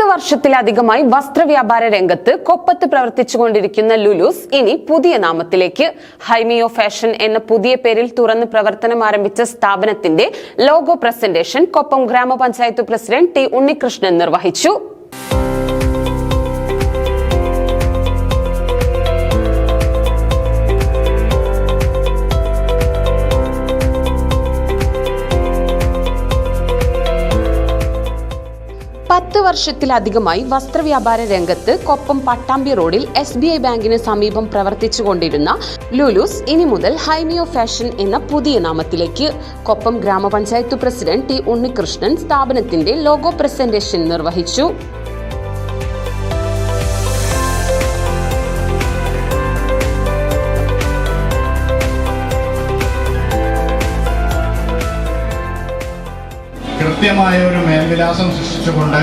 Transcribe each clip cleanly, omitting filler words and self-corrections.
10 വർഷത്തിലധികമായി വസ്ത്രവ്യാപാര രംഗത്ത് കൊപ്പത്ത് പ്രവർത്തിച്ചുകൊണ്ടിരിക്കുന്ന ലുലൂസ് ഇനി പുതിയ നാമത്തിലേക്ക്. ഹൈമിയോ ഫാഷൻ എന്ന പുതിയ പേരിൽ തുറന്ന് പ്രവർത്തനം ആരംഭിച്ച സ്ഥാപനത്തിന്റെ ലോഗോ പ്രസന്റേഷൻ കൊപ്പം ഗ്രാമപഞ്ചായത്ത് പ്രസിഡന്റ് ടി ഉണ്ണികൃഷ്ണൻ നിർവഹിച്ചു. വർഷത്തിലധികമായി വസ്ത്രവ്യാപാര രംഗത്ത് കൊപ്പം പട്ടാമ്പി റോഡിൽ SBI ബാങ്കിന് സമീപം പ്രവർത്തിച്ചുകൊണ്ടിരുന്ന ലുലൂസ് ഇനി മുതൽ ഹൈമിയോ ഫാഷൻ എന്ന പുതിയ നാമത്തിലേക്ക്. കൊപ്പം ഗ്രാമപഞ്ചായത്ത് പ്രസിഡന്റ് ടി ഉണ്ണികൃഷ്ണൻ സ്ഥാപനത്തിന്റെ ലോഗോ പ്രസന്റേഷൻ നിർവഹിച്ചു. കൃത്യമായ ഒരു മേൽവിലാസം സൃഷ്ടിച്ചുകൊണ്ട്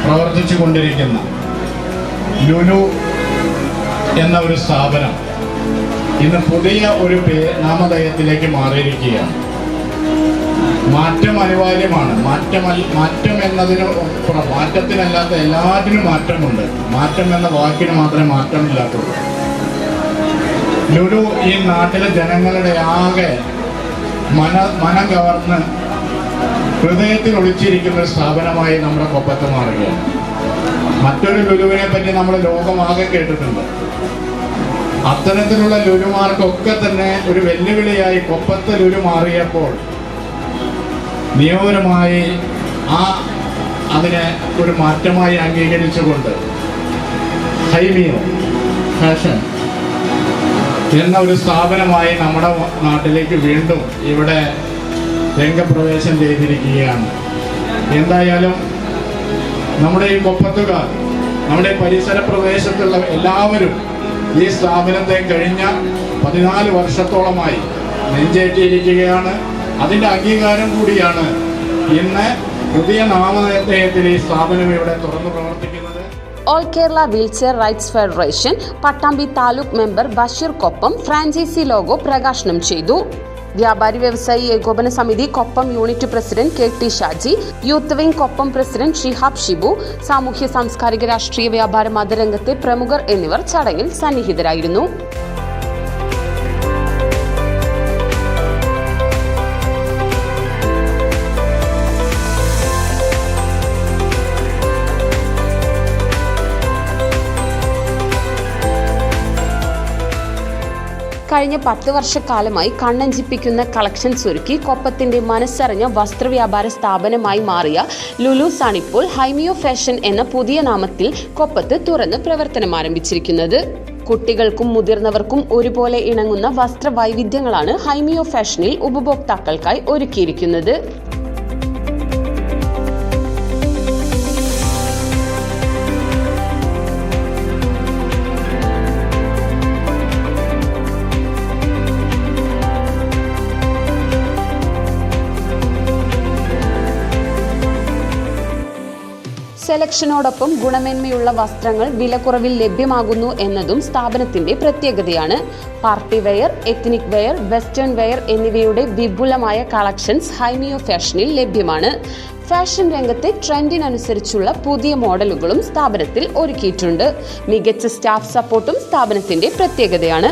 പ്രവർത്തിച്ചു കൊണ്ടിരിക്കുന്ന ലുലു എന്ന ഒരു സ്ഥാപനം ഇന്ന് പുതിയ ഒരു നാമധേയത്തിലേക്ക് മാറിയിരിക്കുകയാണ്. മാറ്റം അനിവാര്യമാണ്. മാറ്റം എന്നതിന് മാറ്റത്തിനല്ലാത്ത എല്ലാത്തിനും മാറ്റമുണ്ട്. മാറ്റം എന്ന വാക്കിന് മാത്രമേ മാറ്റമില്ലാത്തുള്ളൂ. ലുലു ഈ നാട്ടിലെ ജനങ്ങളുടെ ആകെ മനം കവർന്ന് ഹൃദയത്തിൽ ഒളിച്ചിരിക്കുന്ന ഒരു സ്ഥാപനമായി നമ്മുടെ കൊപ്പത്ത് മാറുകയാണ്. മറ്റൊരു ലുലുവിനെ പറ്റി നമ്മൾ ലോകമാകെ കേട്ടിട്ടുണ്ട്. അത്തരത്തിലുള്ള ലുലുമാർക്കൊക്കെ തന്നെ ഒരു വെല്ലുവിളിയായി കൊപ്പത്ത് ലുലു മാറിയപ്പോൾ നിയമപരമായി അതിനെ ഒരു മാറ്റമായി അംഗീകരിച്ചുകൊണ്ട് ഹൈമിയോ ഫാഷൻ എന്ന ഒരു സ്ഥാപനമായി നമ്മുടെ നാട്ടിലേക്ക് വീണ്ടും ഇവിടെ രംഗപ്രവേശം ചെയ്തിരിക്കുകയാണ്. എന്തായാലും നമ്മുടെ ഈ കൊപ്പത്തുകാർ, നമ്മുടെ പരിസര പ്രദേശത്തുള്ള എല്ലാവരും ഈ സ്ഥാപനത്തെ കഴിഞ്ഞ 14 വർഷത്തോളമായി നെഞ്ചേറ്റിയിരിക്കുകയാണ്. അതിൻ്റെ അംഗീകാരം കൂടിയാണ് ഇന്ന് പുതിയ നാമധേയത്തിൽ ഈ സ്ഥാപനം ഇവിടെ തുറന്നു പ്രവർത്തിക്കുന്നത്. All Kerala wheelchair rights federation Pattambi taluk member Basheer Koppam franchise logo പ്രകാശനം ചെയ്തു. വ്യാപാരി വ്യവസായി ഏകോപന സമിതി Koppam unit president KT Shaji, youth wing Koppam president Shihab Shibu, സാമൂഹ്യ സാംസ്കാരിക രാഷ്ട്രീയ വ്യാപാര മതരംഗത്തെ പ്രമുഖർ എന്നിവർ ചടങ്ങിൽ സന്നിഹിതരായിരുന്നു. കഴിഞ്ഞ 10 വർഷക്കാലമായി കണ്ണഞ്ചിപ്പിക്കുന്ന കളക്ഷൻസ് ഒരുക്കി കൊപ്പത്തിന്റെ മനസ്സറിഞ്ഞ വസ്ത്രവ്യാപാര സ്ഥാപനമായി മാറിയ ലുലൂസ് ആണിപ്പോൾ ഹൈമിയോ ഫാഷൻ എന്ന പുതിയ നാമത്തിൽ കൊപ്പത്ത് തുറന്ന് പ്രവർത്തനം ആരംഭിച്ചിരിക്കുന്നത്. കുട്ടികൾക്കും മുതിർന്നവർക്കും ഒരുപോലെ ഇണങ്ങുന്ന വസ്ത്ര വൈവിധ്യങ്ങളാണ് ഹൈമിയോ ഫാഷനിൽ ഉപഭോക്താക്കൾക്കായി ഒരുക്കിയിരിക്കുന്നത്. സെലക്ഷനോടൊപ്പം ഗുണമേന്മയുള്ള വസ്ത്രങ്ങൾ വിലക്കുറവിൽ ലഭ്യമാകുന്നു എന്നതും സ്ഥാപനത്തിന്റെ പ്രത്യേകതയാണ്. Party wear, ethnic wear, western wear എന്നിവയുടെ വിപുലമായ കളക്ഷൻസ് ഹൈമിയോ ഫാഷനിൽ ലഭ്യമാണ്. ഫാഷൻ രംഗത്തെ ട്രെൻഡിനനുസരിച്ചുള്ള പുതിയ മോഡലുകളും സ്ഥാപനത്തിൽ ഒരുക്കിയിട്ടുണ്ട്. മികച്ച സ്റ്റാഫ് സപ്പോർട്ടും സ്ഥാപനത്തിന്റെ പ്രത്യേകതയാണ്.